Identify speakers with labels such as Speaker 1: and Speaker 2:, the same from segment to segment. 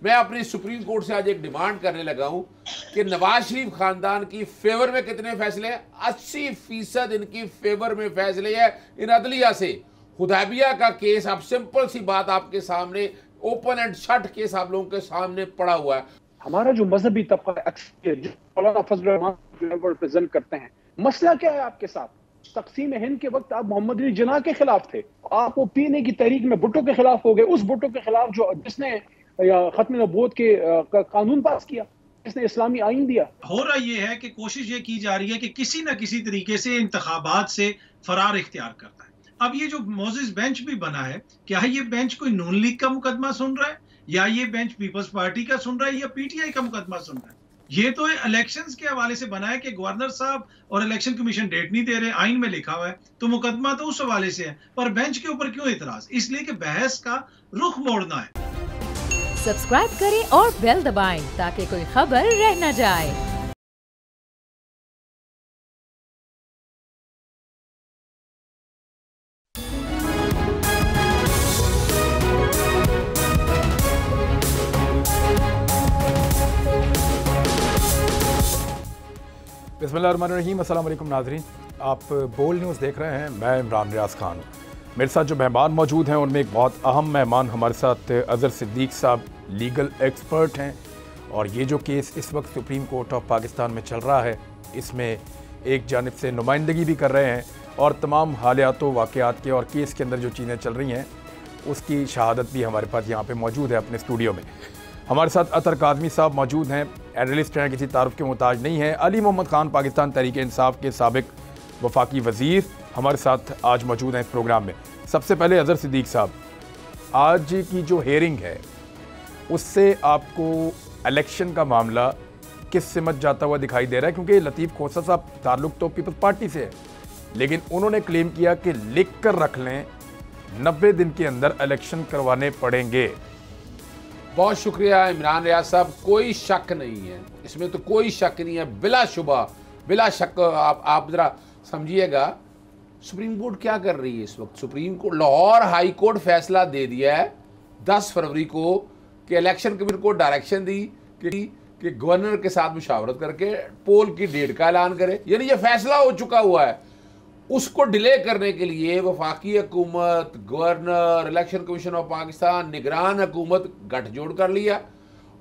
Speaker 1: मैं अपनी supreme court से आज एक डिमांड करने लगा हूं कि नवाज शरीफ खानदान की फेवर में कितने फैसले हैं। 80% इनकी फेवर में फैसले हैं इन अदलिया से। हुदैबिया का केस, आप सिंपल सी बात आपके सामने, ओपन एंड शट केस आप लोगों के सामने पड़ा हुआ है।
Speaker 2: हमारा जो मजहबी तबका अक्सर जो मौलाना फजल रहमान रिप्रेजेंट करते हैं, मसला क्या है आपके साथ? तकसीम हिंद के वक्त आप मोहम्मद अली जिन्ना के खिलाफ थे, आप वो पीने की तहरीक में भुट्टो के खिलाफ हो गए। उस भुट्टो के खिलाफ जो जिसने खत्म नबूवत के कानून पास किया, जिसने इस्लामी आइन दिया।
Speaker 3: हो रहा ये है कि कोशिश ये की जा रही है कि किसी न किसी तरीके से इंतखाबात से फरार इख्तियार करता है। अब ये जो मोजेस बेंच भी बना है, क्या ये बेंच कोई नून लीग का मुकदमा सुन रहा है, या ये बेंच पीपल्स पार्टी का सुन रहा है, या पीटीआई का मुकदमा सुन रहा है? ये तो इलेक्शंस के हवाले से बना है कि गवर्नर साहब और इलेक्शन कमीशन डेट नहीं दे रहे, आइन में लिखा हुआ है, तो मुकदमा तो उस हवाले से है। पर बेंच के ऊपर क्यों इतराज? इसलिए कि बहस का रुख मोड़ना है।
Speaker 4: सब्सक्राइब करें और बेल दबाएं ताकि कोई खबर रह न जाए।
Speaker 5: बिस्मिल्लाहिर्रहमानिर्रहीम, अस्सलाम वालेकुम नाज़रीन, आप बोल न्यूज़ देख रहे हैं। मैं इमरान रियाज खान हूँ। मेरे साथ जो मेहमान मौजूद हैं उनमें एक बहुत अहम मेहमान हमारे साथ अज़हर सिद्दीक़ साहब, लीगल एक्सपर्ट हैं। और ये जो केस इस वक्त सुप्रीम कोर्ट ऑफ पाकिस्तान में चल रहा है, इसमें एक जानिब से नुमाइंदगी भी कर रहे हैं और तमाम हालात व वाक़यात के और केस के अंदर जो चीज़ें चल रही हैं उसकी शहादत भी हमारे पास यहाँ पर मौजूद है अपने स्टूडियो में। हमारे साथ अतर काज़मी साहब मौजूद हैं, एनालिस्ट हैं, किसी तारुफ के मोहताज नहीं हैं। अली मोहम्मद खान, पाकिस्तान तहरीक इंसाफ के साबिक वफाकी वज़ीर, हमारे साथ आज मौजूद हैं इस प्रोग्राम में। सबसे पहले अज़हर सिद्दीक़ साहब, आज की जो हेयरिंग है उससे आपको इलेक्शन का मामला किस सिमत जाता हुआ दिखाई दे रहा है? क्योंकि लतीफ़ खोसा साहब ताल्लुक़ तो पीपल्स पार्टी से है, लेकिन उन्होंने क्लेम किया कि लिख कर रख लें 90 दिन के अंदर इलेक्शन करवाने पड़ेंगे।
Speaker 1: बहुत शुक्रिया इमरान रियाज साहब, कोई शक नहीं है इसमें, तो कोई शक नहीं है, बिला शुबा, बिला शक। आप ज़रा समझिएगा सुप्रीम कोर्ट क्या कर रही है इस वक्त। Supreme court, Lahore high court फैसला दे दिया है 10 फरवरी को कि इलेक्शन कमीशन को डायरेक्शन दी कि गवर्नर के साथ मुशावरत करके पोल की डेट का ऐलान करे। यानी ये फैसला हो चुका हुआ है। उसको डिले करने के लिए वफाकी हुकूमत, governor, election commission of Pakistan, निगरान हुकूमत गठजोड़ कर लिया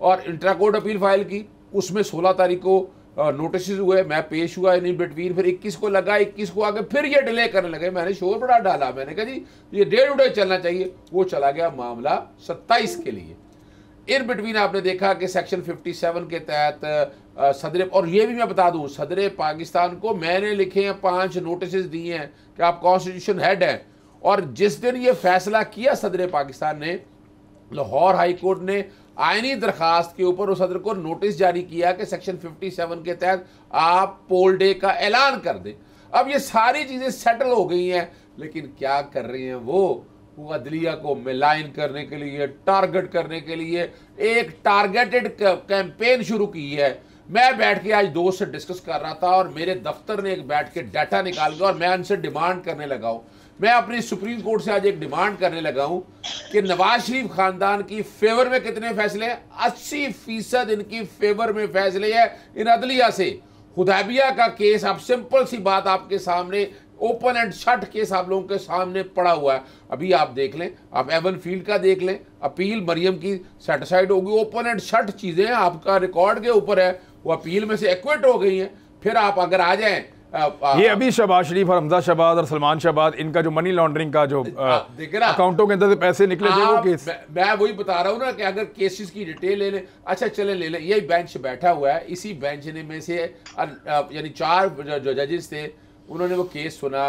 Speaker 1: और इंट्रा कोर्ट अपील फाइल की। उसमें 16 तारीख को नोटिस हुए, मैं पेश हुआ इन बिटवीन, फिर 21 को लगा, 21 को आगे फिर ये डिले करने लगे। मैंने शोर बड़ा डाला, मैंने कहा जी ये डे टू डे चलना चाहिए। वो चला गया मामला 27 के लिए। इन बिटवीन आपने देखा कि सेक्शन 57 के तहत सदर, और ये भी मैं बता दूं, सदर पाकिस्तान को मैंने लिखे हैं 5 नोटिस दिए हैं कि आप कॉन्स्टिट्यूशन हेड हैं। और जिस दिन ये फैसला किया सदर पाकिस्तान ने, लाहौर हाई कोर्ट ने आईनी दरखास्त के ऊपर उस सदर को नोटिस जारी किया कि सेक्शन 57 के तहत आप पोल डे का ऐलान कर दें। अब ये सारी चीज़ें सेटल हो गई हैं, लेकिन क्या कर रही हैं वो अदलिया को मिलाइन करने के लिए, टारगेट करने के लिए एक टारगेटेड कैंपेन शुरू की है। मैं बैठ के आज दोस्त से डिस्कस कर रहा था और मेरे दफ्तर ने एक बैठ के डाटा निकाल गया और मैं उनसे डिमांड करने लगा हूँ। मैं अपनी सुप्रीम कोर्ट से आज एक डिमांड करने लगा हूँ कि नवाज शरीफ खानदान की फेवर में कितने फैसले हैं। 80% इनकी फेवर में फैसले हैं इन अदलिया से। हुदैबिया का केस, आप सिंपल सी बात आपके सामने, ओपन एंड शट केस आप लोगों के सामने पड़ा हुआ है। अभी आप देख लें, आप एवन फील्ड का देख लें, अपील मरियम की सेटिसाइड होगी, ओपन एंड शट चीज़ें आपका रिकॉर्ड के ऊपर है, वो अपील में से एक्विट हो गई हैं। फिर आप अगर आ जाएं,
Speaker 5: ये अभी शहबाज शरीफ और हमजा शहबाज और सलमान शहबाज, इनका जो मनी लॉन्ड्रिंग का जो अकाउंटों के अंदर से पैसे निकले थे वो केस,
Speaker 1: मैं वही बता रहा हूँ ना कि अगर केसेस की डिटेल ले लें। अच्छा चले ले लें, यही बेंच बैठा हुआ है, इसी बेंच ने में से यानी 4 जो जजेस थे, उन्होंने वो केस सुना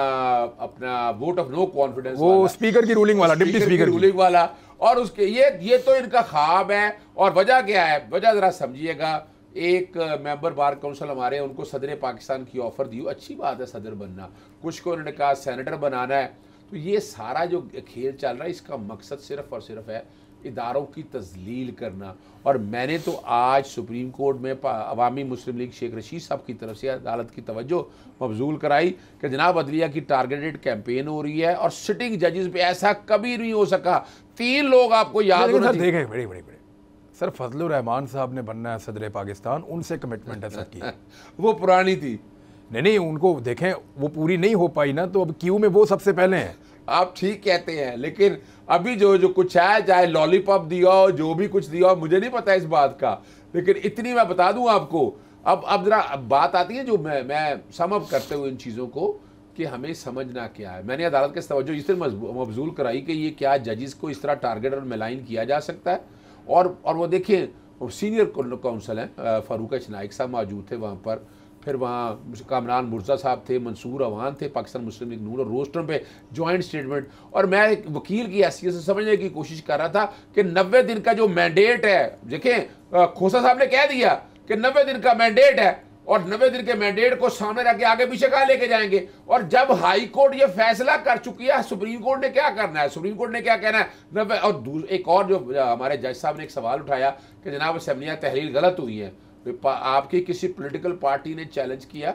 Speaker 1: अपना वोट ऑफ नो कॉन्फिडेंस,
Speaker 5: वो स्पीकर की रूलिंग वाला, डिप्टी स्पीकर की
Speaker 1: रूलिंग वाला। और उसके ये तो इनका ख्वाब है। और वजह क्या है? वजह जरा समझिएगा। एक मेंबर बार काउंसिल हमारे, उनको सदर पाकिस्तान की ऑफर दी, अच्छी बात है सदर बनना, कुछ को उन्होंने कहा सेनेटर बनाना है। तो ये सारा जो खेल चल रहा है, इसका मकसद सिर्फ और सिर्फ है इदारों की तजलील करना। और मैंने तो आज सुप्रीम कोर्ट में अवामी मुस्लिम लीग शेख रशीद साहब की तरफ से अदालत की तवज्जो मबजूल कराई कि जनाब अदलिया की टारगेटेड कैंपेन हो रही है और सिटिंग जजेस पे ऐसा कभी नहीं हो सका। 3 लोग आपको याद होना चाहिए।
Speaker 5: बड़े सर फजलुर रहमान साहब ने बनना है सदर पाकिस्तान, उनसे कमिटमेंट है सबकी।
Speaker 1: वो पुरानी थी।
Speaker 5: नहीं, उनको देखें वो पूरी नहीं हो पाई ना, तो अब क्यू में वो सबसे पहले हैं।
Speaker 1: आप ठीक कहते हैं, लेकिन अभी जो कुछ है, चाहे लॉलीपॉप दिया हो, जो भी कुछ दिया हो, मुझे नहीं पता इस बात का, लेकिन इतनी मैं बता दूं आपको। अब जरा बात आती है जो मैं सम अप करते हुए इन चीज़ों को, कि हमें समझना क्या है। मैंने अदालत के तवज्जो इस तरह मबजूल कराई कि ये क्या जजेस को इस तरह टारगेट और मेलाइन किया जा सकता है। और वो देखिए सीनियर काउंसिल हैं, फारूक नाइक साहब मौजूद थे वहाँ पर, फिर वहाँ कामरान मुर्जा साहब थे, मंसूर अवान थे, पाकिस्तान मुस्लिम लीग नून, और रोस्टर पे जॉइंट स्टेटमेंट। और मैं एक वकील की हैसियत से समझने की कोशिश कर रहा था कि 90 दिन का जो मैंडेट है, देखें खोसा साहब ने कह दिया कि 90 दिन का मैंडेट है, और 90 दिन के मैंडेट को सामने रख के आगे पीछे कहाँ लेके जाएंगे। और जब हाई कोर्ट ये फैसला कर चुकी है, सुप्रीम कोर्ट ने क्या करना है, सुप्रीम कोर्ट ने क्या कहना है 90। और एक और जो हमारे जज साहब ने एक सवाल उठाया कि जनाब असेंबलियाँ तहरीर गलत हुई हैं, आपकी किसी पॉलिटिकल पार्टी ने चैलेंज किया,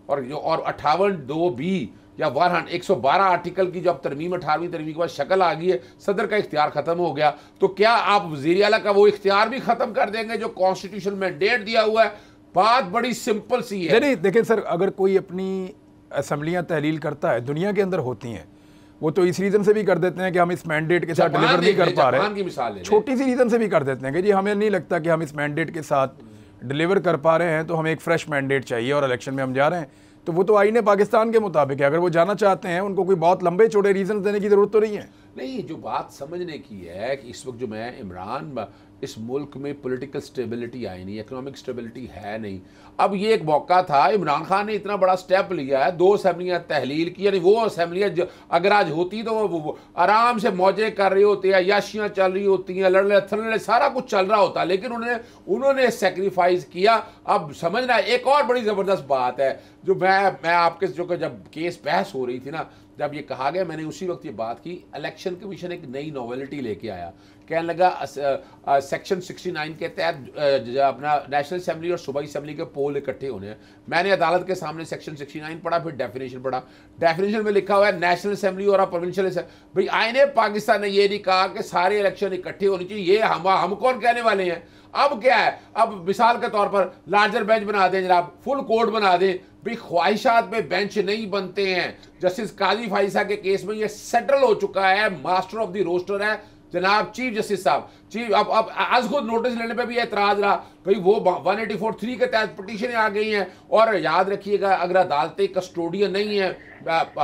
Speaker 1: और 58(2)(b) या 112 आर्टिकल की जब तरमीम 18वीं तरमीम के बाद शक्ल आ गई है, सदर का इख्तियार खत्म हो गया, तो क्या आप वज़ीर आला का वो इख्तियार भी खत्म कर देंगे जो कॉन्स्टिट्यूशन में डेट दिया हुआ है? बात बड़ी सिंपल सी है।
Speaker 5: नहीं देखिए सर, अगर कोई अपनी असेंबलियां तहलील करता है, दुनिया के अंदर होती हैं, वो तो इस रीजन से भी कर देते हैं कि हम इस मैंडेट के साथ डिलीवर नहीं कर पा रहे, छोटी सी रीजन से भी कर देते हैं कि जी हमें नहीं लगता कि हम इस मैंडेट के साथ डिलीवर कर पा रहे हैं, तो हमें एक फ्रेश मैंडेट चाहिए और इलेक्शन में हम जा रहे हैं। तो वो तो आईने पाकिस्तान के मुताबिक है, अगर वो जाना चाहते हैं, उनको कोई बहुत लंबे चौड़े रीजन देने की जरूरत तो नहीं है।
Speaker 1: नहीं, जो बात समझने की है कि इस वक्त जो मैं इमरान, इस मुल्क में पॉलिटिकल स्टेबिलिटी आई नहीं, इकोनॉमिक स्टेबिलिटी है नहीं। अब ये एक मौका था, इमरान खान ने इतना बड़ा स्टेप लिया है, 2 असेंबलियाँ तहलील की, यानी वो असेंबलियाँ अगर आज होती तो वो आराम से मौजे कर रही होती है, याशियाँ चल रही होती हैं, लड़ने थड़ने सारा कुछ चल रहा होता, लेकिन उन्होंने सेक्रीफाइस किया। अब समझना एक और बड़ी ज़बरदस्त बात है, जो मैं आपके जो जब केस बहस हो रही थी ना, जब ये कहा गया, मैंने उसी वक्त ये बात की, इलेक्शन कमीशन एक नई नॉवेलिटी लेके आया, कहने लगा सेक्शन 69 के तहत अपना नेशनल असेंबली और सूबाई असेंबली के पोल इकट्ठे होने हैं। मैंने अदालत के सामने सेक्शन 69 पढ़ा, फिर डेफिनेशन पढ़ा। डेफिनेशन में लिखा हुआ है नेशनल असेंबली और प्रोविंशियल असेंबली। भाई आईने पाकिस्तान ने ये नहीं कहा कि सारे इलेक्शन इकट्ठे होने चाहिए, ये हम कौन कहने वाले हैं। अब क्या है, अब मिसाल के तौर पर लार्जर बेंच बना दें जनाब, फुल कोर्ट बना दें। भाई ख्वाहिशात में बेंच नहीं बनते हैं। जस्टिस काजी फाइसा के केस में ये सेटल हो चुका है, मास्टर ऑफ द रोस्टर है जनाब चीफ जस्टिस साहब। चीफ अब आज खुद नोटिस लेने पे भी एतराज रहा, भाई वो 184(3) के तहत पिटीशनें आ गई हैं। और याद रखिएगा, अगर अदालतें कस्टोडियन नहीं है,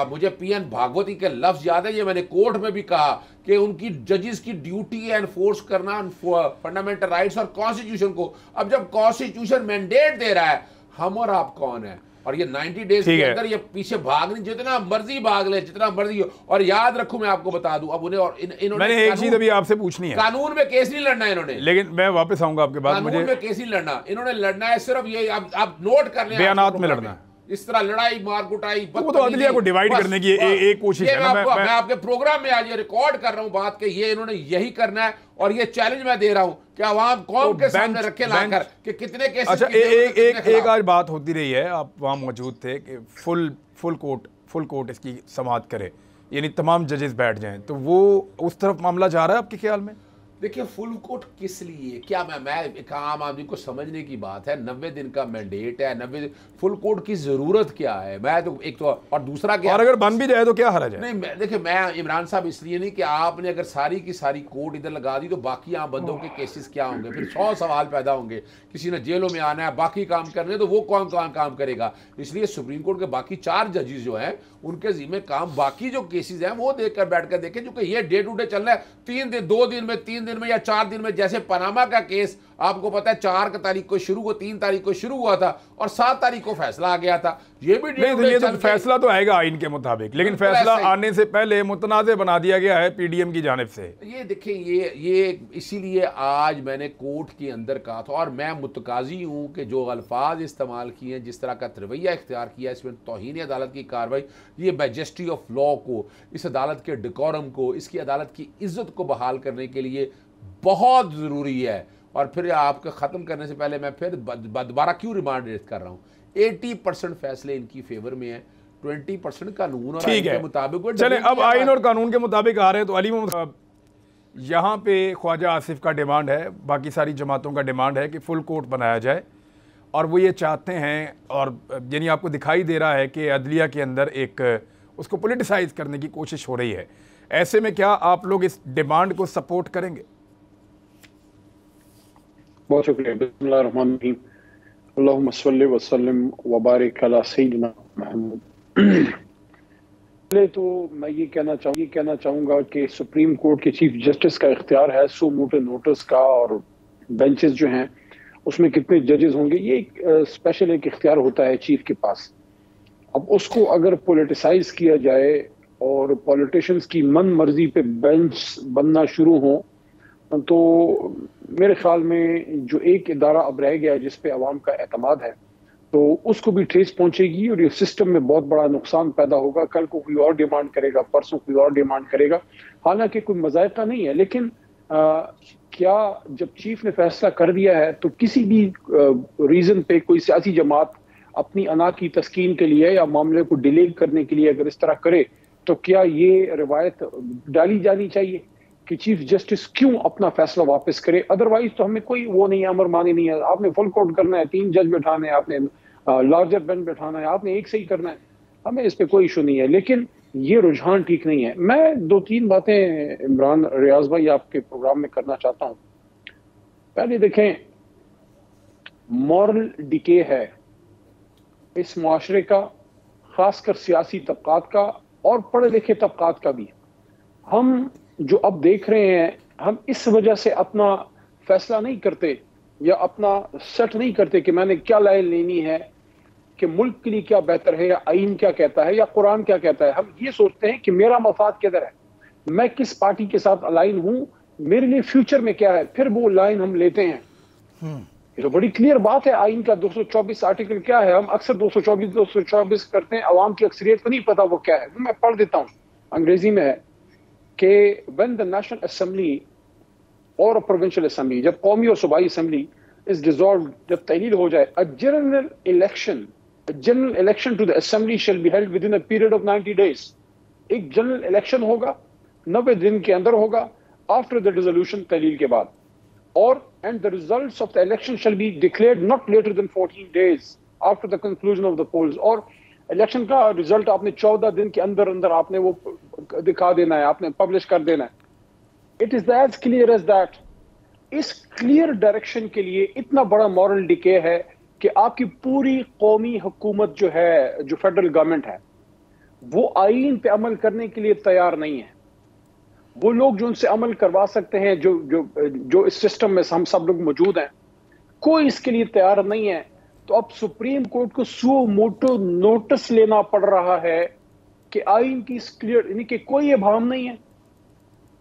Speaker 1: मुझे PN भागवती के लफ्ज याद है, ये मैंने कोर्ट में भी कहा कि उनकी जजेस की ड्यूटी है एनफोर्स करना फंडामेंटल राइट्स और कॉन्स्टिट्यूशन को। अब जब कॉन्स्टिट्यूशन मैंडेट दे रहा है, हम और आप कौन है? और ये 90 डेज के अंदर ये पीछे भाग नहीं, जितना मर्जी भाग ले, जितना मर्जी हो। और याद रखूं, मैं आपको बता दूं, अब उन्हें और इन्होंने
Speaker 5: मैंने एक चीज अभी आपसे पूछनी है,
Speaker 1: कानून में केस नहीं लड़ना इन्होंने,
Speaker 5: लेकिन मैं वापस आऊंगा आपके बाद।
Speaker 1: कानून में केस नहीं लड़ना इन्होंने, लड़ना है सिर्फ ये, आप नोट कर लें,
Speaker 5: बयानात में लड़ना।
Speaker 1: इस तरह लड़ाई मार कुटाई,
Speaker 5: वो तो अदलिया को डिवाइड करने की एक कोशिश है ना।
Speaker 1: मैं आपके प्रोग्राम में आज ये रिकॉर्ड कर रहा हूं बात के, ये इन्होंने यही करना है। और ये चैलेंज मैं दे रहा हूं कि आवाम कौम के सामने रखे लाकर कि कितने केस।
Speaker 5: अच्छा, एक आज बात होती रही है, आप वहां मौजूद थे, कि फुल कोर्ट इसकी समाअत करे, यानी तमाम जजेस बैठ जाएं, तो वो उस तरफ मामला जा रहा है आपके ख्याल में?
Speaker 1: देखिए, फुल कोर्ट किस लिए, क्या मैं एक आम आदमी को समझने की बात है। 90 दिन का मैंडेट है, 90 फुल कोर्ट की जरूरत क्या है? मैं तो एक तो, और दूसरा क्या,
Speaker 5: और अगर बन भी जाए तो क्या हर्ज है?
Speaker 1: नहीं, देखिए मैं इमरान साहब इसलिए नहीं कि आपने अगर सारी की सारी कोर्ट इधर लगा दी तो बाकी आम बंदों के केसेस क्या होंगे, फिर 100 सवाल पैदा होंगे। किसी ने जेलों में आना है, बाकी काम करने, तो वो कौन काम करेगा? इसलिए सुप्रीम कोर्ट के बाकी 4 जजेस जो हैं, उनके जिम्मे काम बाकी जो केसेस हैं वो देखकर बैठकर देखें, क्योंकि ये डे टू डे चल रहा है। 2 दिन में 3 दिन में या 4 दिन में, जैसे पनामा का केस आपको पता है 4 तारीख को शुरू हुआ, 3 तारीख को शुरू हुआ था और 7 तारीख को फैसला आ गया था। ये भी
Speaker 5: नहीं, तो फैसला तो आएगा आइन के मुताबिक, लेकिन फैसला आने से पहले मुतनाज़े बना दिया गया है PDM की जानिब से।
Speaker 1: ये देखें, ये इसीलिए आज मैंने कोर्ट के अंदर कहा था, और मैं मुतकाजी हूं कि जो अल्फाज इस्तेमाल किए हैं, जिस तरह का रवैया इख्तियार किया, इसमें तौहीन अदालत की कार्रवाई, ये मैजेस्टी ऑफ लॉ को, इस अदालत के डिकोरम को, इसकी अदालत की इज्जत को बहाल करने के लिए बहुत ज़रूरी है। और फिर आपको ख़त्म करने से पहले मैं फिर दोबारा क्यों रिमांड रेज कर रहा हूँ, 80% फैसले इनकी फेवर में है, 20% कानून और आइन के मुताबिक।
Speaker 5: चले, अब आइन और कानून के मुताबिक आ रहे हैं, तो अली मोहम्मद साहब यहाँ पे ख्वाजा आसिफ का डिमांड है, बाकी सारी जमातों का डिमांड है कि फुल कोर्ट बनाया जाए, और वो ये चाहते हैं, और यानी आपको दिखाई दे रहा है कि अदलिया के अंदर एक उसको पॉलिटिसाइज करने की कोशिश हो रही है। ऐसे में क्या आप लोग इस डिमांड को सपोर्ट करेंगे?
Speaker 2: बहुत शुक्रिया। बिस्मिल्लाहिर्रहमानिर्रहीम, अल्लाहुम्मा सल्लि व सल्लिम व बारिक अला सय्यिदिना मुहम्मद। पहले तो मैं ये कहना चाहूँगा कि सुप्रीम कोर्ट के चीफ जस्टिस का इख्तियार है सो मोटे नोटिस का, और बेंचेस जो हैं उसमें कितने जजेस होंगे, ये एक स्पेशल एक इख्तियार होता है चीफ के पास। अब उसको अगर पॉलिटिसाइज किया जाए और पॉलिटिशियंस की मन मर्जी पे बेंच बनना शुरू हो, तो मेरे ख्याल में जो एक इदारा अब रह गया है जिस पे अवाम का एतमाद है, तो उसको भी ठेस पहुंचेगी और ये सिस्टम में बहुत बड़ा नुकसान पैदा होगा। कल को कोई और डिमांड करेगा, परसों कोई और डिमांड करेगा। हालांकि कोई मज़ायक़ा नहीं है, लेकिन क्या जब चीफ ने फैसला कर दिया है तो किसी भी रीज़न पे कोई सियासी जमात अपनी अना की तस्कीन के लिए या मामले को डिले करने के लिए अगर इस तरह करे, तो क्या ये रिवायत डाली जानी चाहिए कि चीफ जस्टिस क्यों अपना फैसला वापस करे? अदरवाइज तो हमें कोई वो नहीं है, अमर मानी नहीं है। आपने फुल कोर्ट करना है, 3 जज बैठाने हैं, आपने लार्जर बेंच बैठाना है, आपने एक से ही करना है, हमें इस पे कोई इशू नहीं है। लेकिन ये रुझान ठीक नहीं है। मैं 2-3 बातें इमरान रियाज भाई आपके प्रोग्राम में करना चाहता हूँ। पहले देखें, मॉरल डिके है इस मुआशरे का, खासकर सियासी तबकात का और पढ़े लिखे तबकात का भी। हम जो अब देख रहे हैं, हम इस वजह से अपना फैसला नहीं करते या अपना सेट नहीं करते कि मैंने क्या लाइन लेनी है, कि मुल्क के लिए क्या बेहतर है, या आईन क्या कहता है, या कुरान क्या कहता है। हम ये सोचते हैं कि मेरा मफाद किधर है, मैं किस पार्टी के साथ अलाइन हूं, मेरे लिए फ्यूचर में क्या है, फिर वो लाइन हम लेते हैं। ये तो बड़ी क्लियर बात है। आईन का 224 आर्टिकल क्या है? हम अक्सर 224 करते हैं, अवाम की अक्सरियत को नहीं पता वो क्या है। मैं पढ़ देता हूँ, अंग्रेजी में है कि व्हेन द नेशनल असेंबली और प्रोविंशियल असेंबली, जब कौमी और सूबाई असेंबली इज डिसॉल्व, जब तहलील हो जाए, a general election to the assembly shall be held within a period of 90 days। एक जनरल इलेक्शन होगा, 90 दिन के अंदर होगा, आफ्टर द डिसोल्यूशन, तहलील के बाद। और and the results of the election shall be declared not later than 14 days after the conclusion of the polls। और इलेक्शन का रिजल्ट आपने 14 दिन के अंदर अंदर आपने वो दिखा देना है, आपने पब्लिश कर देना है। It is as clear as that. इस क्लियर डायरेक्शन के लिए इतना बड़ा मॉरल डिके है कि आपकी पूरी कौमी हुकूमत जो है, जो फेडरल गवर्नमेंट है, वो आईन पे अमल करने के लिए तैयार नहीं है। वो लोग जो उनसे अमल करवा सकते हैं, जो इस सिस्टम में हम सब लोग मौजूद हैं, कोई इसके लिए तैयार नहीं है। तो अब सुप्रीम कोर्ट को सो मोटो नोटिस लेना पड़ रहा है कि आईन की क्लियर, यानी कि कोई इबाहम नहीं है,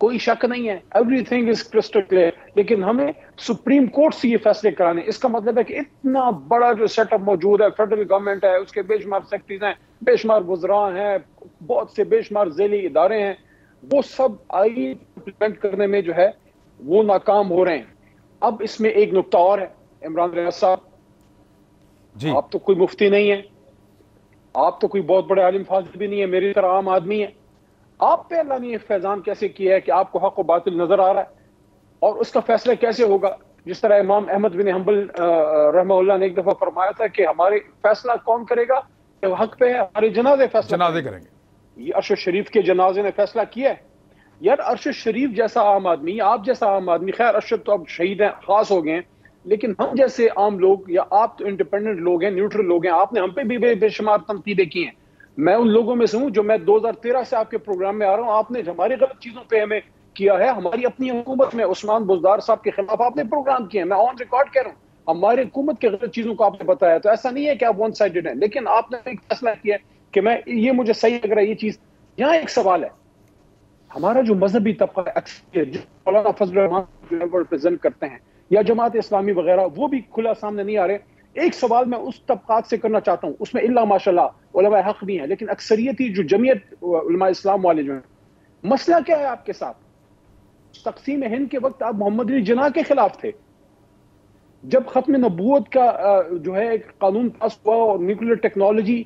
Speaker 2: कोई शक नहीं है, एवरीथिंग इज क्रिस्टल क्लियर। लेकिन हमें सुप्रीम कोर्ट से ये फैसले कराने। इसका मतलब है कि इतना बड़ा जो सेटअप मौजूद है, फेडरल गवर्नमेंट है, उसके बेशुमार सेक्रेटरीज हैं, बेशुमार वज़रा हैं, बहुत से बेशुमार ज़ेली इदारे हैं, वो सब आईन इम्प्लीमेंट करने में जो है वो नाकाम हो रहे हैं। अब इसमें एक नुक्ता और है, इमरान रियाज साहब जी, आप तो कोई मुफ्ती नहीं है, आप तो कोई बहुत बड़े आलिम फाजिल भी नहीं है, मेरी तरह आम आदमी है। आप पे अल्लाह ने ये फैजान कैसे किया है कि आपको हक और बातिल नजर आ रहा है, और उसका फैसला कैसे होगा? जिस तरह इमाम अहमद बिन हंबल रहमहुल्लाह ने एक दफा फरमाया था कि हमारे फैसला कौन करेगा, हक पे है, हमारे जनाजे करेंगे। ये अरशद शरीफ के जनाजे ने फैसला किया है। यार अरशद शरीफ जैसा आम आदमी, आप जैसा आम आदमी, खैर अरशद तो अब शहीद हैं, खास हो गए हैं, लेकिन हम जैसे आम लोग, या आप तो इंडिपेंडेंट लोग हैं, न्यूट्रल लोग हैं, आपने हम पे भी बेशुमार तनकीदें की हैं। मैं उन लोगों में से हूं जो, मैं 2013 से आपके प्रोग्राम में आ रहा हूं, आपने हमारी गलत चीजों पे हमें किया है। हमारी अपनी हुकूमत में उस्मान बुज़दार साहब के खिलाफ आपने प्रोग्राम किए हैं, मैं ऑन रिकॉर्ड कह रहा हूं, हमारी हुकूमत की गलत चीजों को आपने बताया। तो ऐसा नहीं है कि आप वन साइडेड हैं, लेकिन आपने एक फैसला किया कि मैं, ये मुझे सही लग रहा है ये चीज। यहाँ एक सवाल है, हमारा जो मजहबी तबका अक्सर जो मौलाना फजलुर रहमान रिप्रेजेंट करते हैं, या जमात इस्लामी वगैरह, वो भी खुला सामने नहीं आ रहे। एक सवाल मैं उस तबकात से करना चाहता हूँ, उसमें इल्ला माशाल्लाह उलमा हक भी हैं, लेकिन अक्सरियती जो जमीयत उलमा इस्लाम वाले जो हैं, मसला क्या है आपके साथ? तकसीम हिंद के वक्त आप मोहम्मद अली जिन्ना के खिलाफ थे। जब खत्म नबूवत का जो है एक कानून पास हुआ और न्यूक्लियर टेक्नोलॉजी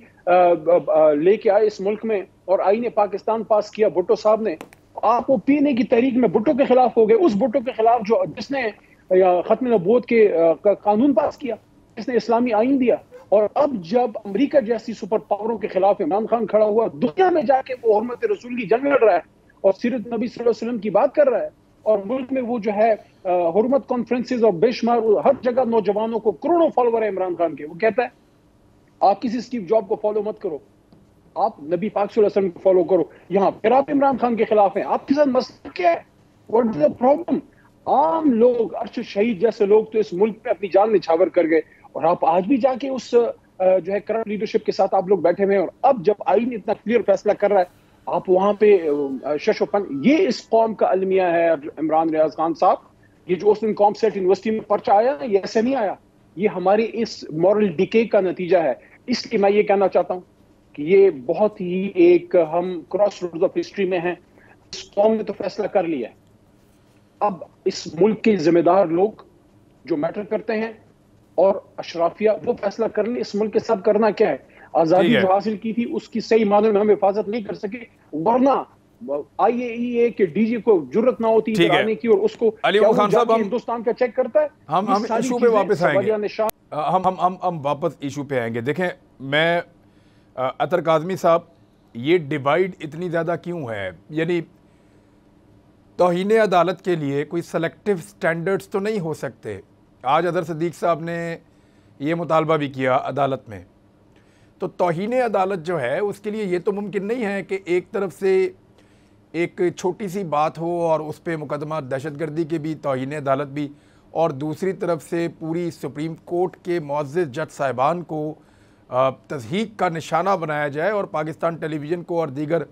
Speaker 2: लेके आए इस मुल्क में, और आईन पाकिस्तान पास किया भुट्टो साहब ने, आप वो पीने की तहरीक में भुट्टो के खिलाफ हो गए, उस भुट्टो के खिलाफ जो जिसने खत्म नबूवत के कानून पास किया, जिसने इस्लामी आइन दिया। और अब जब अमेरिका जैसी सुपर पावरों के खिलाफ इमरान खान खड़ा हुआ, दुनिया में जाके वो हुर्मत रसूल की जंग लड़ रहा है और सीरत नबी सल्लल्लाहु अलैहि वसल्लम की बात कर रहा है, और मुल्क में वो जो है हुर्मत कॉन्फ्रेंसेस और बेशुमार हर जगह नौजवानों को, करोड़ों फॉलोवर है इमरान खान के, वो कहता है आप किसी स्टीव जॉब को फॉलो मत करो, आप नबी पाक सल्लल्लाहु अलैहि वसल्लम को फॉलो करो। यहाँ फिर आप इमरान खान के खिलाफ हैं, आपके साथ मसला क्या है? What is the problem? आम लोग, अरशद शहीद जैसे लोग तो इस मुल्क में अपनी जान निछावर कर गए, और आप आज भी जाके उस जो है करंट लीडरशिप के साथ आप लोग बैठे हुए हैं। और अब जब आईन इतना क्लियर फैसला कर रहा है, आप वहां पे शशोपन, ये इस कौम का अलमिया है इमरान रियाज खान साहब। ये जो उस दिन कॉमसेट यूनिवर्सिटी में पर्चा आया, ये ऐसे नहीं आया, ये हमारी इस मॉरल डिके का नतीजा है। इसलिए मैं ये कहना चाहता हूं कि ये बहुत ही एक, हम क्रॉस रोड्स ऑफ हिस्ट्री में हैं। इस कौम ने तो फैसला कर लिया है, अब इस मुल्क के जिम्मेदार लोग जो मैटर करते हैं और अशराफिया, वो फैसला कर ले इस मुल्क के साथ करना क्या है। आजादी जो हासिल की थी उसकी सही मानों में हम हिफाजत नहीं कर सके, वरना IAEA के डीजी को जुर्रत ना होती इधर आने की, और उसको
Speaker 5: खान साहब
Speaker 2: हिंदुस्तान का चेक करता है।
Speaker 5: हम इशू पे वापस आएंगे, हम वापस इशू पे आएंगे। देखें, मैं अतर काज़मी साहब, ये डिवाइड इतनी ज़्यादा क्यों है? यानी तौहीन अदालत के लिए कोई सेलेक्टिव स्टैंडर्ड्स तो नहीं हो सकते। आज अदर सिद्दीक साहब ने ये मुतालबा भी किया अदालत में, तो तौहीन अदालत जो है उसके लिए ये तो मुमकिन नहीं है कि एक तरफ से एक छोटी सी बात हो और उस पर मुकदमा दहशतगर्दी के भी, तौहीन अदालत भी, और दूसरी तरफ से पूरी सुप्रीम कोर्ट के मुअज़्ज़ज़ जज साहिबान को तज़हीक का निशाना बनाया जाए और पाकिस्तान टेलीविज़न को और दीगर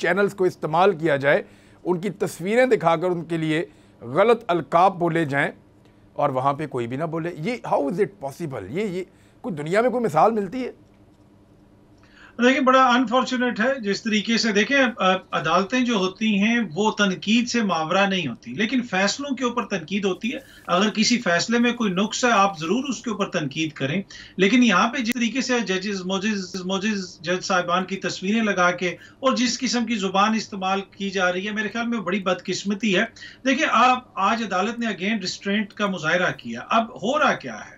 Speaker 5: चैनल्स को इस्तेमाल किया जाए, उनकी तस्वीरें दिखाकर उनके लिए गलत अलकाब बोले जाएं और वहाँ पे कोई भी ना बोले। ये हाउ इज़ इट पॉसिबल? ये कोई दुनिया में कोई मिसाल मिलती है?
Speaker 3: देखिए, बड़ा अनफॉर्चुनेट है जिस तरीके से, देखें, अदालतें जो होती हैं वो तनकीद से मावरा नहीं होती, लेकिन फैसलों के ऊपर तनकीद होती है। अगर किसी फैसले में कोई नुक्स है, आप जरूर उसके ऊपर तनकीद करें। लेकिन यहाँ पे जिस तरीके से जजेस, मोजिज जज साहिबान की तस्वीरें लगा के और जिस किस्म की जुबान इस्तेमाल की जा रही है, मेरे ख्याल में बड़ी बदकिस्मती है। देखिए, आप आज अदालत ने अगेन रिस्ट्रेंट का मुजाहरा किया। अब हो रहा क्या है?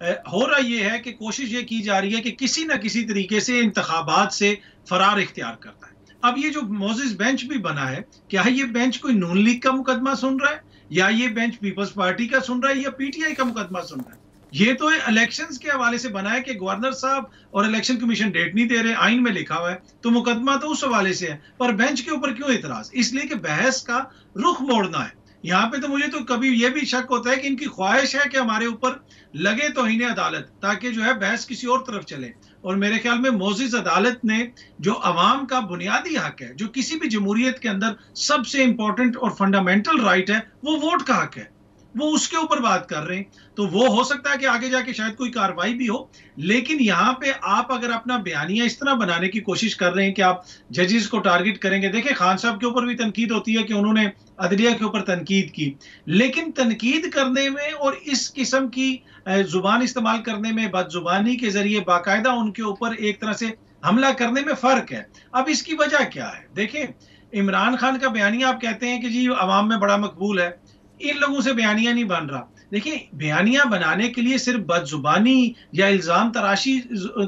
Speaker 3: हो रहा ये है कि कोशिश ये की जा रही है कि किसी न किसी तरीके से इंतखाबात से फरार इख्तियार करता है। अब ये जो मोजिज बेंच भी बना है, क्या ये बेंच कोई नून लीग का मुकदमा सुन रहा है, या ये बेंच पीपल्स पार्टी का सुन रहा है, या PTI का मुकदमा सुन रहा है? ये तो इलेक्शंस के हवाले से बना है कि गवर्नर साहब और इलेक्शन कमीशन डेट नहीं दे रहे, आइन में लिखा हुआ है, तो मुकदमा तो उस हवाले से है। पर बेंच के ऊपर क्यों इतराज? इसलिए कि बहस का रुख मोड़ना है। यहाँ पे तो मुझे तो कभी ये भी शक होता है कि इनकी ख्वाहिश है कि हमारे ऊपर लगे तौहीन अदालत, ताकि जो है बहस किसी और तरफ चले। और मेरे ख्याल में मोजिज अदालत ने, जो अवाम का बुनियादी हक है, जो किसी भी जमहूरियत के अंदर सबसे इंपॉर्टेंट और फंडामेंटल राइट है, वो वोट का हक है, वो उसके ऊपर बात कर रहे हैं। तो वो हो सकता है कि आगे जाके शायद कोई कार्रवाई भी हो, लेकिन यहाँ पे आप अगर अपना बयानिया इस तरह बनाने की कोशिश कर रहे हैं कि आप जजेस को टारगेट करेंगे। देखिए, खान साहब के ऊपर भी तनकीद होती है कि उन्होंने अदलिया के ऊपर तनकीद की, लेकिन तनकीद करने में और इस किस्म की जुबान इस्तेमाल करने में, बदजुबानी के जरिए बाकायदा उनके ऊपर एक तरह से हमला करने में फर्क है। अब इसकी वजह क्या है? देखें, इमरान खान का बयानिया आप कहते हैं कि जी अवाम में बड़ा मकबूल है, इन लोगों से बयानिया नहीं बन रहा। देखिए, बयानिया बनाने के लिए सिर्फ बदजुबानी या इल्जाम तराशी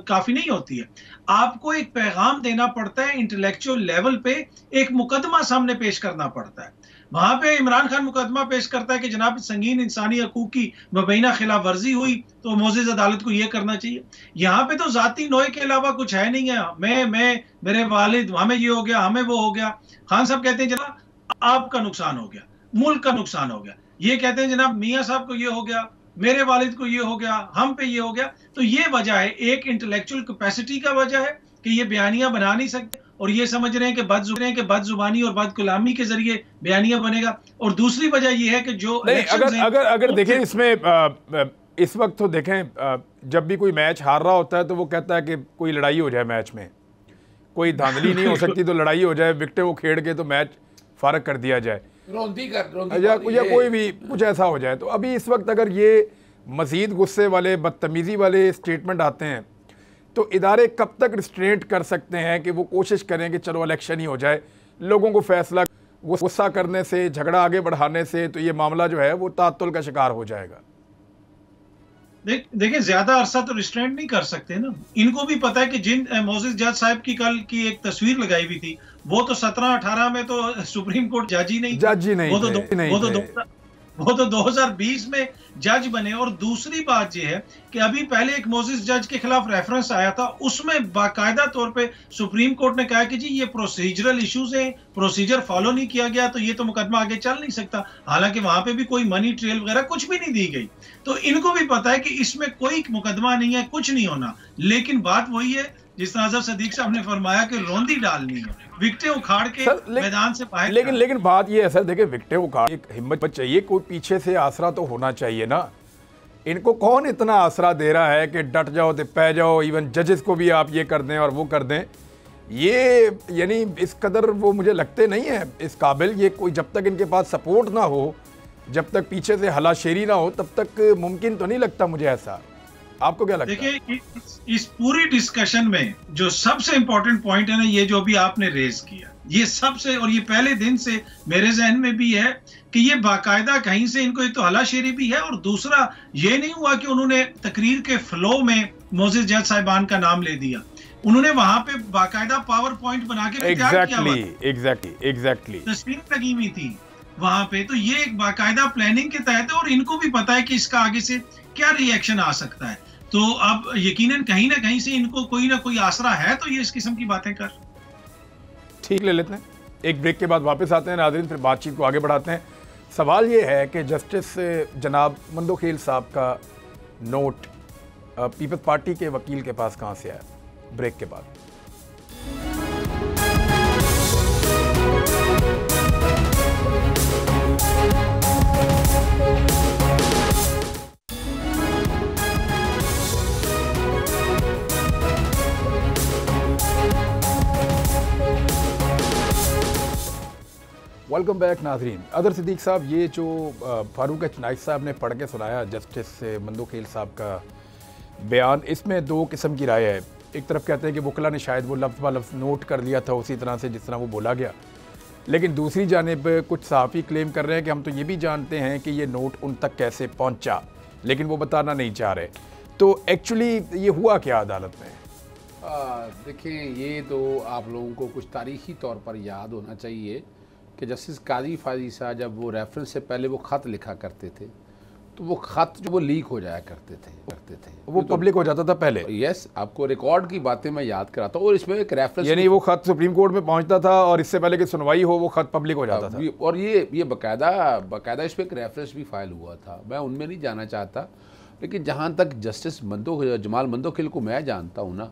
Speaker 3: काफी नहीं होती है, आपको एक पैगाम देना पड़ता है, इंटेलेक्चुअल लेवल पे एक मुकदमा सामने पेश करना पड़ता है। वहां पे इमरान खान मुकदमा पेश करता है कि जनाब संगीन इंसानी हकूक की मुबैना खिलाफ वर्जी हुई, तो मोजिज अदालत को यह करना चाहिए। यहाँ पे तो जाती नोए के अलावा कुछ है नहीं है, मैं मेरे वालिद, हमें ये हो गया, हमें वो हो गया। खान साहब कहते हैं जनाब आपका नुकसान हो गया, मुल्क का नुकसान हो गया। ये कहते हैं जनाब मियाँ साहब को ये हो गया, मेरे वालिद को ये हो गया, हम पे ये हो गया। तो ये वजह है, एक इंटेलेक्चुअल कैपेसिटी का वजह है कि ये बयानिया बना नहीं सकते, और ये समझ रहे हैं कि बदजुबानी और बदकुलामी के जरिए बयानिया बनेगा। और दूसरी वजह ये है कि जो
Speaker 5: नहीं, अगर देखें इसमें इस वक्त तो देखें, जब भी कोई मैच हार रहा होता है तो वो कहता है कि कोई लड़ाई हो जाए, मैच में कोई धांधली नहीं हो सकती तो लड़ाई हो जाए, विकेटें वो खेड़ के तो मैच फारग कर दिया जाए, या कोई भी कुछ ऐसा हो जाए। तो अभी इस वक्त अगर ये मज़ीद गुस्से वाले, बदतमीज़ी वाले स्टेटमेंट आते हैं तो इदारे कब तक रिस्ट्रेंट कर सकते हैं कि वो कोशिश करें कि चलो इलेक्शन ही हो जाए, लोगों को फैसला गुस्सा करने से, झगड़ा आगे बढ़ाने से तो ये मामला जो है वो तातुल का शिकार हो जाएगा।
Speaker 3: देखिए ज्यादा अरसा तो रिस्ट्रेंट नहीं कर सकते ना। इनको भी पता है कि जिन मोसेस जज साहब की कल की एक तस्वीर लगाई हुई थी, वो तो 17-18 में तो सुप्रीम कोर्ट जज ही नहीं थे। वो तो 2020 में जज बने। और दूसरी बात यह है कि अभी पहले एक मोसेस जज के खिलाफ रेफरेंस आया था, उसमें बाकायदा तौर पे सुप्रीम कोर्ट ने कहा कि जी ये प्रोसीजरल इश्यूज हैं, प्रोसीजर फॉलो नहीं किया गया तो ये तो मुकदमा आगे चल नहीं सकता। हालांकि वहां पे भी कोई मनी ट्रेल वगैरह कुछ भी नहीं दी गई। तो इनको भी पता है कि इसमें कोई मुकदमा नहीं है, कुछ नहीं होना। लेकिन बात वही है जिस तरह अजहर सदीक साहब ने फरमाया कि रौंदी डालनी है, विकटें उखाड़ के मैदान से बाहर।
Speaker 5: लेकिन बात ये है सर, देखिए विकटें उखाड़, एक हिम्मत चाहिए, कोई पीछे से आसरा तो होना चाहिए ना। इनको कौन इतना आसरा दे रहा है कि डट जाओ तो पै जाओ, इवन जजेस को भी आप ये कर दें और वो कर दें। ये यानी इस कदर वो मुझे लगते नहीं है इस काबिल। ये कोई जब तक इनके पास सपोर्ट ना हो, जब तक पीछे से हलाशेरी ना हो, तब तक मुमकिन तो नहीं लगता मुझे ऐसा। आपको क्या लगता है?
Speaker 3: देखिए इस पूरी डिस्कशन में जो सबसे इंपॉर्टेंट पॉइंट है ना, ये जो भी आपने रेज किया, ये सबसे, और ये पहले दिन से मेरे जहन में भी है कि ये बाकायदा कहीं से इनको एक तो हलाशेरी भी है, और दूसरा ये नहीं हुआ कि उन्होंने तकरीर के फ्लो में मोसेस जज साहिबान का नाम ले दिया। उन्होंने वहां पे बाकायदा पावर पॉइंट बना के
Speaker 5: एग्जैक्टली
Speaker 3: तस्वीर लगी हुई थी वहां पे। तो ये एक बाकायदा प्लानिंग के तहत है, और इनको भी पता है कि इसका आगे से क्या रिएक्शन आ सकता है। तो अब यकीनन कहीं ना कहीं से इनको कोई ना कोई आसरा है, तो ये इस किस्म की बातें कर।
Speaker 5: ठीक, ले लेते हैं, एक ब्रेक के बाद वापस आते हैं नाज़रीन, फिर बातचीत को आगे बढ़ाते हैं। सवाल ये है कि जस्टिस जनाब मंदोखेल साहब का नोट पीपल्स पार्टी के वकील के पास कहाँ से आया? ब्रेक के बाद। वेलकम बैक नाजरीन। अदर सिद्दीक साहब, ये जो फारूक एच नाइक साहब ने पढ़ के सुनाया जस्टिस मंदोखेल साहब का बयान, इसमें दो किस्म की राय है। एक तरफ कहते हैं कि वकला ने शायद वो लफ्ज़ ब लफ्ज़ नोट कर लिया था उसी तरह से जिस तरह वो बोला गया, लेकिन दूसरी जानिब कुछ सहाफ़ी क्लेम कर रहे हैं कि हम तो ये भी जानते हैं कि ये नोट उन तक कैसे पहुँचा, लेकिन वो बताना नहीं चाह रहे। तो एक्चुअली ये हुआ क्या अदालत में?
Speaker 1: देखिए, ये तो आप लोगों को कुछ तारीख़ी तौर पर याद होना चाहिए कि जस्टिस काजी फाजी साहब जब वो रेफरेंस से पहले वो ख़त लिखा करते थे, तो वो ख़त जो वो लीक हो जाया करते थे
Speaker 5: वो पब्लिक हो जाता था पहले।
Speaker 1: यस, आपको रिकॉर्ड की बातें मैं याद कराता हूँ, और इसमें एक रेफरेंस,
Speaker 5: यानी वो ख़त सुप्रीम कोर्ट में पहुँचता था और इससे पहले कि सुनवाई हो वो ख़त पब्लिक हो जाता था।
Speaker 1: और ये बाकायदा इस पर एक रेफरेंस भी फाइल हुआ था। मैं उनमें नहीं जाना चाहता, लेकिन जहाँ तक जस्टिस जमाल मंदोखेल को मैं जानता हूँ ना,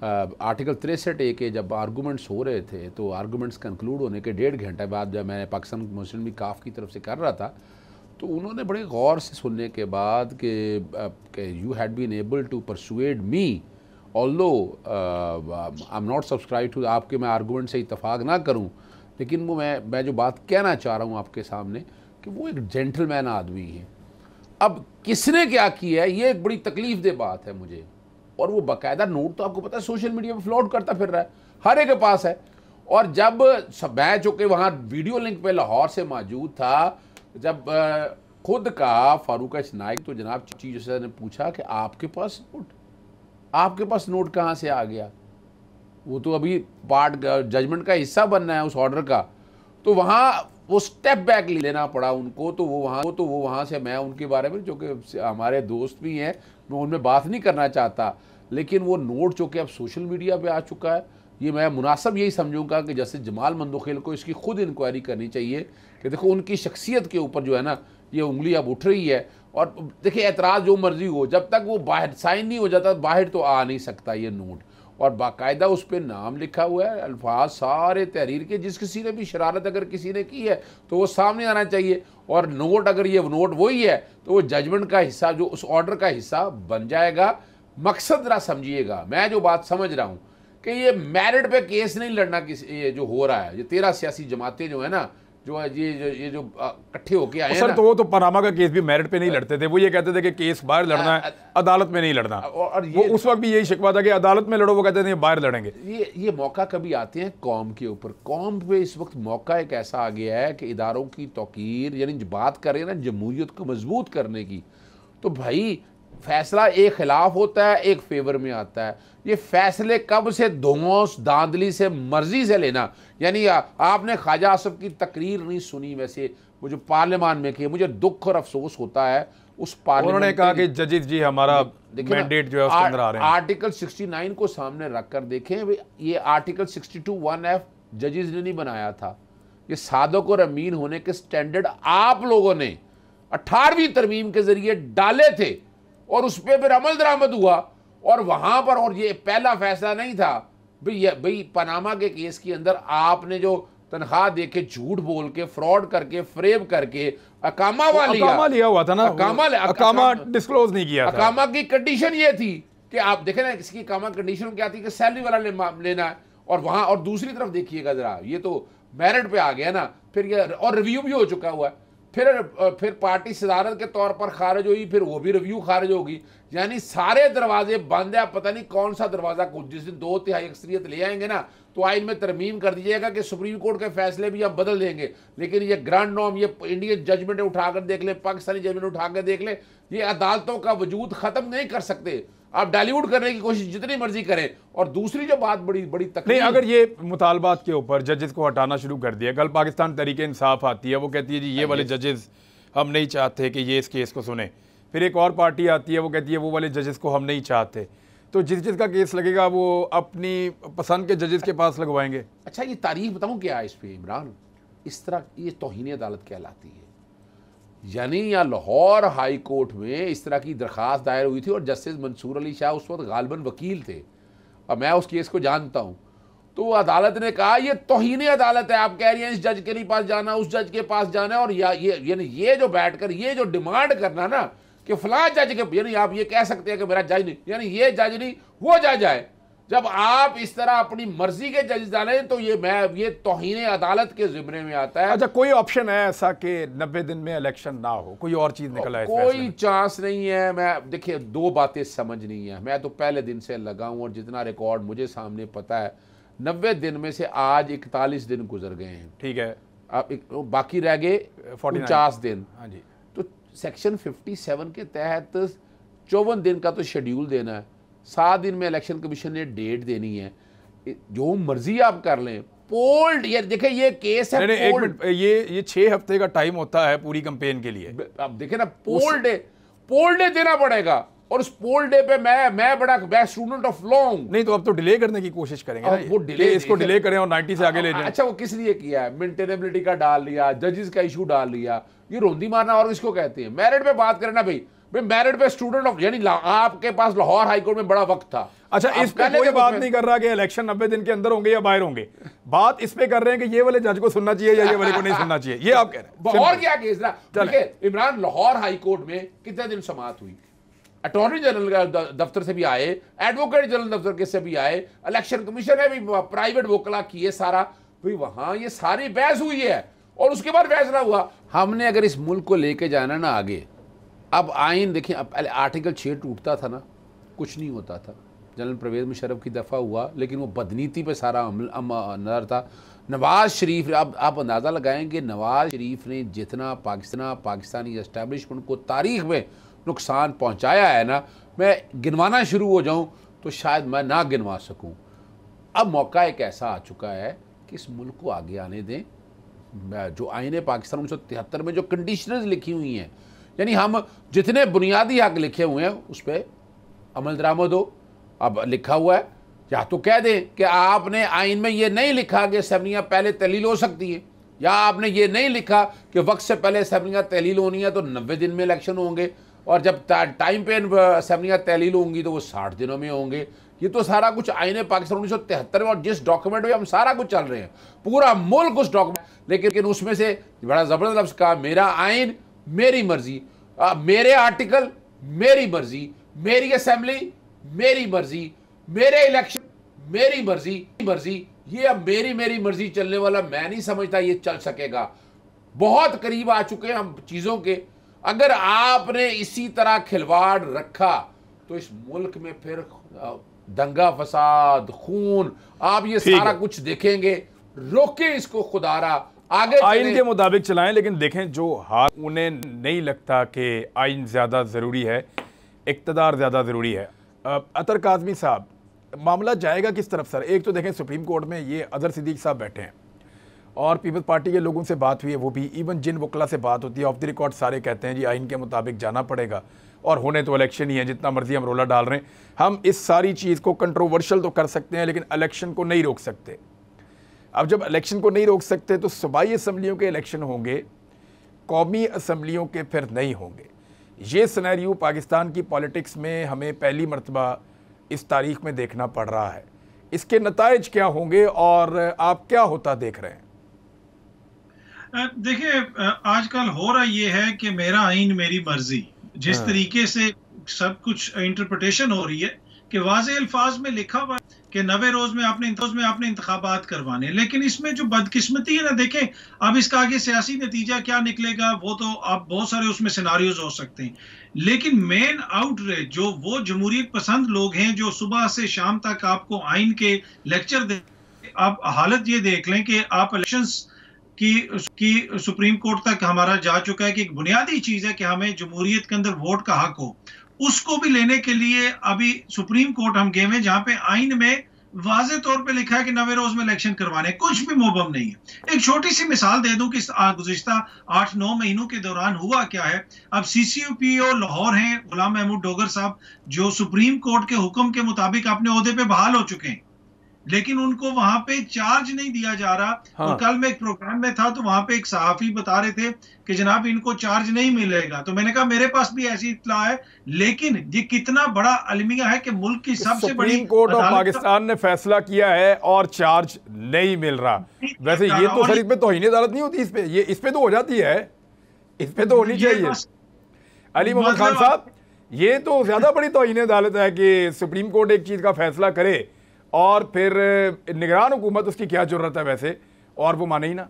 Speaker 1: आर्टिकल 63A के जब आर्गूमेंट्स हो रहे थे, तो आर्गूमेंट्स कंक्लूड होने के 1.5 घंटे बाद जब मैं पाकिस्तान मुस्लिम लीग काफ की तरफ से कर रहा था, तो उन्होंने बड़े गौर से सुनने के बाद कि you had been able to persuade me although I am not subscribe to आपके, मैं आर्गूमेंट से इतफाक़ ना करूं, लेकिन वो मैं जो बात कहना चाह रहा हूं आपके सामने कि वो एक जेंटलमैन आदमी है। अब किसने क्या किया है, ये एक बड़ी तकलीफ दे बात है मुझे। और वो बाकायदा नोट तो आपको पता है सोशल मीडिया पे फ्लॉट करता फिर रहा है, हर एक के पास है। और जब मैं चूँकि वहाँ वीडियो लिंक पे लाहौर से मौजूद था, जब खुद का फारूक एच नाइक, तो जनाब चीफ जस्टिस ने पूछा कि आपके पास नोट कहाँ से आ गया, वो तो अभी पार्ट जजमेंट का हिस्सा बनना है उस ऑर्डर का, तो वहाँ वो स्टेप बैक लेना पड़ा उनको। तो वो वहाँ से, मैं उनके बारे में जो कि हमारे दोस्त भी हैं, मैं उनमें बात नहीं करना चाहता, लेकिन वो नोट जो कि अब सोशल मीडिया पे आ चुका है, ये मैं मुनासिब यही समझूंगा कि जैसे जमाल मंदोखेल को इसकी खुद इंक्वायरी करनी चाहिए कि देखो उनकी शख्सियत के ऊपर जो है ना ये उंगली अब उठ रही है। और देखिए, एतराज़ जो मर्जी हो, जब तक वो बाहर साइन नहीं हो जाता बाहर तो आ नहीं सकता ये नोट। और बाकायदा उस पर नाम लिखा हुआ है, अल्फाज सारे तहरीर के, जिस किसी ने भी शरारत अगर किसी ने की है तो वो सामने आना चाहिए। और नोट, अगर ये नोट वही है तो वो जजमेंट का हिस्सा, जो उस ऑर्डर का हिस्सा बन जाएगा। मकसद जरा समझिएगा, मैं जो बात समझ रहा हूँ कि ये मेरिट पे केस नहीं लड़ना, किसी ये जो हो रहा है, ये 13 सियासी जमातें जो है ना, जो है ये जो इकट्ठे होके आए हैं
Speaker 5: सर
Speaker 1: ना,
Speaker 5: तो वो तो पनामा का केस भी मेरिट पे नहीं लड़ते थे, वो ये कहते थे कि केस बाहर लड़ना है, अदालत में नहीं लड़ना।
Speaker 1: और
Speaker 5: वो उस वक्त भी यही शिकवा था कि अदालत में लड़ो, वो कहते थे बाहर लड़ेंगे।
Speaker 1: ये मौका कभी आते हैं कौम के ऊपर। कौम पे इस वक्त मौका एक ऐसा आ गया है कि इदारों की तौकीर, यानी जो बात कर रहे हैं ना जमहूरियत को मजबूत करने की, तो भाई फैसला एक खिलाफ होता है, एक फेवर में आता है। ये फैसले कब से धौंस धांधली से मर्जी से लेना, यानी आपने ख्वाजा आसिफ की तकरीर नहीं सुनी वैसे वो जो पार्लियामान में की, मुझे दुख और अफसोस होता है उस पार्लियामेंट।
Speaker 5: उन्होंने कहा कि जजेस जी हमारा मैंडेट जो है उसके अंदर आ रहे हैं।
Speaker 1: आर्टिकल 69 को सामने रख कर देखें, ये आर्टिकल 62(1)(f) जजेस ने नहीं बनाया था, ये सादक और अमीन होने के स्टैंडर्ड आप लोगों ने 18वीं तरमीम के जरिए डाले थे और उस पर फिर अमल दरामद हुआ। और वहां पर, और ये पहला फैसला नहीं था भाई पनामा के केस के अंदर आपने जो तनख्वाह दे के झूठ बोल के फ्रॉड करके फ्रेब करके अकामा
Speaker 5: लिया हुआ था ना, अकामा डिस्क्लोज नहीं किया था।
Speaker 1: अकामा की कंडीशन ये थी कि आप देखें ना, इसकी अकामा कंडीशन क्या थी कि सैलरी वाला लेना है। और वहां, और दूसरी तरफ देखिएगा जरा, ये तो मेरिट पे आ गया ना, फिर ये और रिव्यू भी हो चुका हुआ है, फिर पार्टी सदारत के तौर पर खारिज हुई, फिर वो भी रिव्यू खारिज होगी। यानी सारे दरवाजे बंद है, पता नहीं कौन सा दरवाजा खुद। जिस दिन 2/3 अक्सरियत ले आएंगे ना, तो आइन में तरमीम कर दीजिएगा कि सुप्रीम कोर्ट के फैसले भी आप बदल देंगे। लेकिन ये ग्रांड नॉर्म, ये इंडियन जजमेंट उठाकर देख ले, पाकिस्तानी जजमेंट उठाकर देख ले, ये अदालतों का वजूद खत्म नहीं कर सकते। आप डाइल्यूट करने की कोशिश जितनी मर्जी करें। और दूसरी जो बात बड़ी तकलीफ,
Speaker 5: नहीं, अगर ये मुतालबात के ऊपर जजेस को हटाना शुरू कर दिया, कल पाकिस्तान तरीके इंसाफ आती है, वो कहती है जी ये वाले जजेस हम नहीं चाहते कि ये इस केस को सुने। फिर एक और पार्टी आती है, वो कहती है वो वाले जजेस को हम नहीं चाहते। तो जिसका केस लगेगा वो अपनी पसंद के जजेस के पास लगवाएंगे।
Speaker 1: अच्छा, ये तारीख बताऊं क्या है इस पे इमरान, इस तरह ये तौहीन अदालत कहलाती है। यानी या लाहौर हाई कोर्ट में इस तरह की दरख्वास्त दायर हुई थी और जस्टिस मंसूर अली शाह उस वक्त गालिबन वकील थे और मैं उस केस को जानता हूं। तो अदालत ने कहा ये तौहीन अदालत है, आप कह रही हैं इस जज के पास जाना, उस जज के पास जाना, और यानी ये जो बैठकर ये जो डिमांड करना ना कि फलां जज के, यानी आप ये कह सकते हैं कि मेरा जज नहीं, यानी ये जज नहीं वो जज है। जब आप इस तरह अपनी मर्जी के जज डालें तो ये तौहीन अदालत के जिम्मे में आता है।
Speaker 5: अच्छा, कोई ऑप्शन है ऐसा कि 90 दिन में इलेक्शन ना हो, कोई और चीज निकला है?
Speaker 1: कोई चांस नहीं है। मैं देखिए, दो बातें समझ नहीं है, मैं तो पहले दिन से लगा हूं और जितना रिकॉर्ड मुझे सामने पता है 90 दिन में से आज 41 दिन गुजर गए हैं।
Speaker 5: ठीक है,
Speaker 1: आप बाकी रह गए 49 दिन।
Speaker 5: हाँ जी।
Speaker 1: तो सेक्शन 57 के तहत 54 दिन का तो शेड्यूल देना है, 7 दिन में इलेक्शन कमीशन ने डेट देनी है, जो मर्जी आप कर लें। पोल्ड, ये देखें ये केस है।
Speaker 5: एक मिनट, ये 6 हफ्ते का टाइम होता है पूरी कैंपेन के लिए।
Speaker 1: आप देखें ना, पोल डे देना पड़ेगा। और उस पोल डे पे मैं बड़ा स्टूडेंट ऑफ लॉ हूं।
Speaker 5: नहीं तो अब तो डिले करने की कोशिश करेंगे ना,
Speaker 1: वो
Speaker 5: इसको डिले करें और 90 से आगे ले जाएं।
Speaker 1: अच्छा, वो किस लिए किया है? मेंटेनेबिलिटी का डाल लिया, जजेस का इशू डाल लिया, ये रोंदी मारना और इसको कहते हैं। मेरिट पे बात करें ना भाई मेरिट पे स्टूडेंट ऑफ, यानी आपके पास लाहौर हाईकोर्ट में बड़ा वक्त था।
Speaker 5: अच्छा, इस पे कोई बात नहीं कर रहा कि इलेक्शन 90 दिन के अंदर होंगे या बाहर होंगे, बात इस पे कर रहे हैं कि ये वाले जज को सुनना चाहिए या ये वाले को नहीं सुनना चाहिए। ये आप कह रहे हैं।
Speaker 1: और क्या केस ना, देखिए इमरान, लाहौर हाईकोर्ट में कितने दिन समाअत हुई, अटॉर्नी जनरल दफ्तर से भी आए, एडवोकेट जनरल दफ्तर के से भी आए, इलेक्शन कमीशन ने भी प्राइवेट वोकला किए, सारा भाई वहां ये सारी बहस हुई है और उसके बाद फैसला हुआ। हमने अगर इस मुल्क को लेके जाना ना आगे, अब आइन देखें, अब पहले आर्टिकल 6 टूटता था ना, कुछ नहीं होता था। जनरल परवेज मुशर्रफ की दफ़ा हुआ, लेकिन वो बदनीति पे सारा नज़र था। नवाज शरीफ, अब आप अंदाज़ा लगाएं कि नवाज शरीफ ने जितना पाकिस्तानी एस्टैब्लिशमेंट को तारीख में नुकसान पहुंचाया है ना, मैं गिनवाना शुरू हो जाऊं तो शायद मैं ना गिनवा सकूं। अब मौका एक ऐसा आ चुका है कि इस मुल्क को आगे आने दें। जो आईन पाकिस्तान 1973 में जो कंडीशनर्स लिखी हुई हैं, यानी हम जितने बुनियादी हक लिखे हुए हैं उस पर अमल दरामद हो। अब लिखा हुआ है, या तो कह दें कि आपने आइन में ये नहीं लिखा कि असम्बलियाँ पहले तहलील हो सकती हैं, या आपने ये नहीं लिखा कि वक्त से पहले असम्बलियाँ तहलील होनी है तो 90 दिन में इलेक्शन होंगे, और जब टाइम पे असम्बलियाँ तहलील होंगी तो वो 60 दिनों में होंगे। ये तो सारा कुछ आईन पाकिस्तान 1973 में, और जिस डॉक्यूमेंट में हम सारा कुछ चल रहे हैं, पूरा मुल्क उस डॉक्यूमेंट, लेकिन उसमें से बड़ा ज़बरदस्त लफ्ज़ कहा, मेरा आइन मेरी मर्जी, मेरे आर्टिकल मेरी मर्जी, मेरी असम्बली मेरी मर्जी, मेरे इलेक्शन मेरी मर्जी। ये अब मेरी मर्जी चलने वाला मैं नहीं समझता ये चल सकेगा। बहुत करीब आ चुके हैं हम चीज़ों के। अगर आपने इसी तरह खिलवाड़ रखा तो इस मुल्क में फिर दंगा फसाद, खून, आप ये सारा कुछ देखेंगे। रोके इसको खुदारा, आगे
Speaker 5: आइन के मुताबिक चलाएं। लेकिन देखें जो हाल, उन्हें नहीं लगता कि आइन ज़्यादा ज़रूरी है, इक़्तिदार ज़्यादा ज़रूरी है। अतर काज़मी साहब, मामला जाएगा किस तरफ सर? एक तो देखें सुप्रीम कोर्ट में ये अज़हर सिद्दीक साहब बैठे हैं और पीपल्स पार्टी के लोगों से बात हुई है, वो भी इवन जिन वकला से बात होती है ऑफ द रिकॉर्ड सारे कहते हैं जी आइन के मुताबिक जाना पड़ेगा और होने तो इलेक्शन ही है, जितना मर्जी हम रोला डाल रहे हैं। हम इस सारी चीज़ को कंट्रोवर्शियल तो कर सकते हैं लेकिन इलेक्शन को नहीं रोक सकते। अब जब इलेक्शन को नहीं रोक सकते तो सूबाई असम्बलियों के इलेक्शन होंगे, कौमी असम्बलियों के फिर नहीं होंगे। ये सिनेरियो पाकिस्तान की पॉलिटिक्स में हमें पहली मरतबा इस तारीख में देखना पड़ रहा है। इसके नताइज क्या होंगे और आप क्या होता देख रहे हैं?
Speaker 3: देखिए, आजकल हो रहा ये है कि मेरा आइन मेरी मर्जी, जिस तरीके से सब कुछ इंटरप्रिटेशन हो रही है कि वाज़े अल्फाज में लिखा हुआ है कि 90 रोज में आपने इंतखाबात करवाने, लेकिन इसमें जो बदकिस्मती है ना, देखें अब इसका आगे सियासी नतीजा क्या निकलेगा वो तो आप बहुत सारे उसमें सिनारियोज हो सकते हैं, लेकिन मेन आउटरीच जो वो जमहूरियत पसंद लोग हैं जो सुबह से शाम तक आपको आइन के लेक्चर दे, आप हालत ये देख लें कि आप इलेक्शंस की सुप्रीम कोर्ट तक हमारा जा चुका है कि एक बुनियादी चीज है कि हमें जमहूरियत के अंदर वोट का हक हो, उसको भी लेने के लिए अभी सुप्रीम कोर्ट हम गए हैं जहां पे आइन में वाज़े तौर पे लिखा है कि 90 रोज में इलेक्शन करवाने, कुछ भी मुबम नहीं है। एक छोटी सी मिसाल दे दूं कि गुज़िश्ता 8-9 महीनों के दौरान हुआ क्या है। अब CCPO लाहौर हैं गुलाम महमूद डोगर साहब, जो सुप्रीम कोर्ट के हुक्म के मुताबिक अपने ओहदे पे बहाल हो चुके हैं, लेकिन उनको वहां पे चार्ज नहीं दिया जा रहा। हाँ। और कल मैं एक प्रोग्राम में था तो वहां पे एक सहाफी बता रहे थे कि जनाब इनको चार्ज नहीं मिलेगा, तो मैंने कहा मेरे पास भी ऐसी इत्तला है, लेकिन ये कितना बड़ा अलमिया है कि मुल्क की सबसे बड़ी
Speaker 5: सुप्रीम कोर्ट ऑफ पाकिस्तान ने फैसला किया है और चार्ज नहीं मिल रहा। वैसे ये तो सर इसमें तौहीन अदालत नहीं होती, इस पे तो हो जाती है, इस पे तो होनी चाहिए। अली मोहम्मद खान साहब, ये तो ज्यादा बड़ी तौहीन अदालत है कि सुप्रीम कोर्ट एक चीज का फैसला करे और फिर निगरान हुकूमत उसकी क्या जरूरत है वैसे, और वो माने ही ना।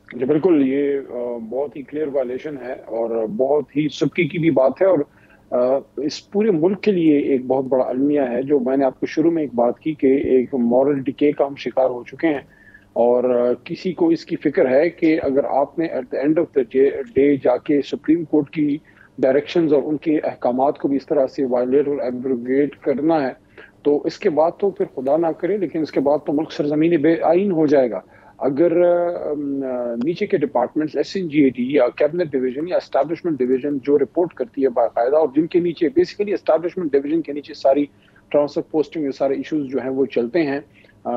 Speaker 2: जी बिल्कुल, ये बहुत ही क्लियर वायलेशन है और बहुत ही सबकी की भी बात है और इस पूरे मुल्क के लिए एक बहुत बड़ा अलमिया है। जो मैंने आपको शुरू में एक बात की कि एक मॉरल डिके का हम शिकार हो चुके हैं और किसी को इसकी फिक्र है कि अगर आपने at the end of the day जाके सुप्रीम कोर्ट की डायरेक्शंस और उनके अहकामात को भी इस तरह से वायलेट और एब्रोगेट करना है तो इसके बाद तो फिर खुदा ना करे, लेकिन इसके बाद तो मुल्क सरजमीन बेआइन हो जाएगा। अगर नीचे के डिपार्टमेंट्स SNGAT या कैबिनेट डिवीजन या एस्टैब्लिशमेंट डिवीजन जो रिपोर्ट करती है बाकायदा और जिनके नीचे बेसिकली एस्टैब्लिशमेंट डिवीजन के नीचे सारी ट्रांसफर पोस्टिंग ये सारे इश्यूज जो हैं वो चलते हैं,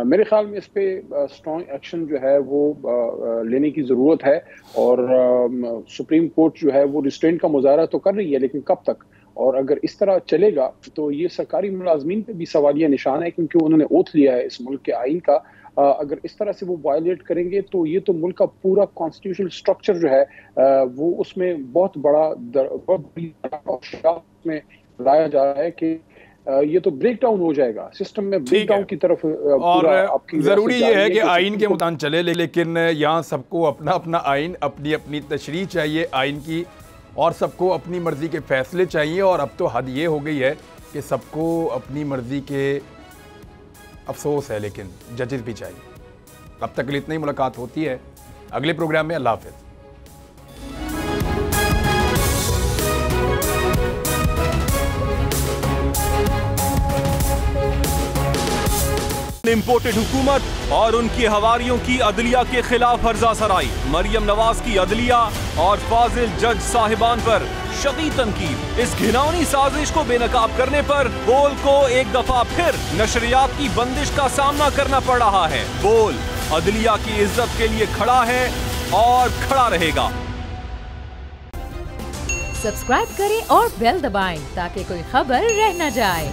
Speaker 2: मेरे ख्याल में इस पे स्ट्रॉन्ग एक्शन जो है वो लेने की ज़रूरत है। और सुप्रीम कोर्ट जो है वो रिस्ट्रेंट का मुजाहरा तो कर रही है, लेकिन कब तक? और अगर इस तरह चलेगा तो ये सरकारी मुलाजमीन पे भी सवालिया निशान है, क्योंकि उन्होंने ओथ लिया है इस मुल्क के आइन का। अगर इस तरह से वो वायलेट करेंगे तो ये तो मुल्क का पूरा कॉन्स्टिट्यूशनल स्ट्रक्चर जो है वो उसमें बहुत में लाया जा रहा है कि ये तो ब्रेक डाउन हो जाएगा, सिस्टम में ब्रेक डाउन की तरफ।
Speaker 5: और जरूरी ये है कि आइन के मुताबिक चले, लेकिन यहाँ सबको अपना अपना आइन, अपनी अपनी तशरीह चाहिए आइन की, और सबको अपनी मर्जी के फैसले चाहिए। और अब तो हद ये हो गई है कि सबको अपनी मर्जी के, अफसोस है लेकिन जजेस भी चाहिए। अब तक के लिए इतनी मुलाकात होती है, अगले प्रोग्राम में। अल्लाह हाफ़िज़।
Speaker 6: इम्पोर्टेड हुकूमत और उनकी हवारियों की अदलिया के खिलाफ हर्जा सराई, मरियम नवाज की अदलिया और फाजिल जज साहिबान पर शदीद तनकीद। इस घिनौनी साजिश को बेनकाब करने पर बोल को एक दफा फिर नशरियात की बंदिश का सामना करना पड़ रहा है। बोल अदलिया की इज्जत के लिए खड़ा है और खड़ा रहेगा।
Speaker 4: सब्सक्राइब करें और बेल दबाएं ताकि कोई खबर रह न जाए।